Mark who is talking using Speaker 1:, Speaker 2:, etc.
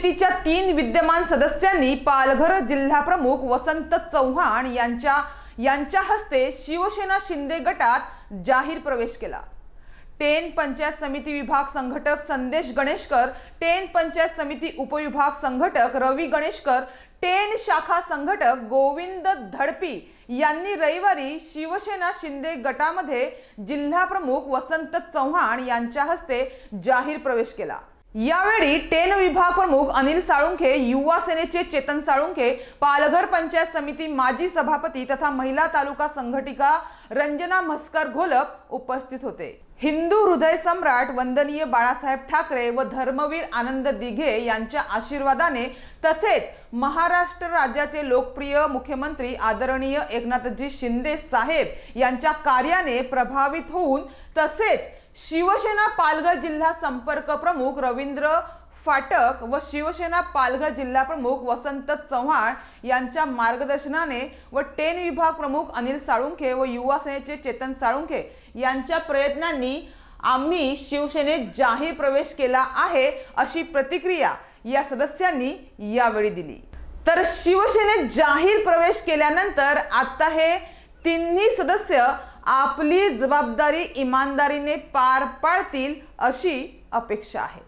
Speaker 1: समितीच्या 3 विद्यमान सदस्यांनी पालघर जिल्हा प्रमुख वसंत चव्हाण यांच्या हस्ते शिवसेना शिंदे गटात जाहीर प्रवेश केला। टेन पंचायत समिती विभाग संघटक संदेश गणेशकर, टेन पंचायत समिती उपविभाग संघटक रवी गणेशकर, टेन शाखा संघटक गोविंद धडपी यांनी रविवारी शिवसेना शिंदे गटामध्ये जिल्हा प्रमुख वसंत चव्हाण यांच्या हस्ते जाहीर प्रवेश केला। यावेळी टेन विभाग प्रमुख अनिल साळुंखे, युवा सेनेचे चेतन साळुंखे, पालघर पंचायत समिती माजी सभापती तथा महिला तालुका संघटिका रंजना म्हस्कर घोलप उपस्थित होते। हिंदू हृदय सम्राट वंदनीय बाळासाहेब ठाकरे व धर्मवीर आनंद दिघे यांच्या आशीर्वादाने तसेच महाराष्ट्र राज्याचे लोकप्रिय मुख्यमंत्री आदरणीय एकनाथजी शिंदे साहेब यांच्या कार्याने प्रभावित होऊन तसेच शिवसेना पालघर जिल्हा संपर्क प्रमुख रवींद्र फाटक व शिवसेना पालघर जिल्हा प्रमुख वसंत चव्हाण यांच्या मार्गदर्शनाने व टेन विभाग प्रमुख अनिल साळुंखे व युवा सेनेचे चेतन साळुंखे यांच्या प्रयत्नांनी आम्ही शिवसेनेत जाहीर प्रवेश केला आहे अशी प्रतिक्रिया या सदस्यांनी यावेळी दिली। तर शिवसेनेत जाहीर प्रवेश केल्यानंतर आता हे तिन्ही सदस्य आपली जबाबदारी इमानदारीने पार पाडतील अशी अपेक्षा आहे।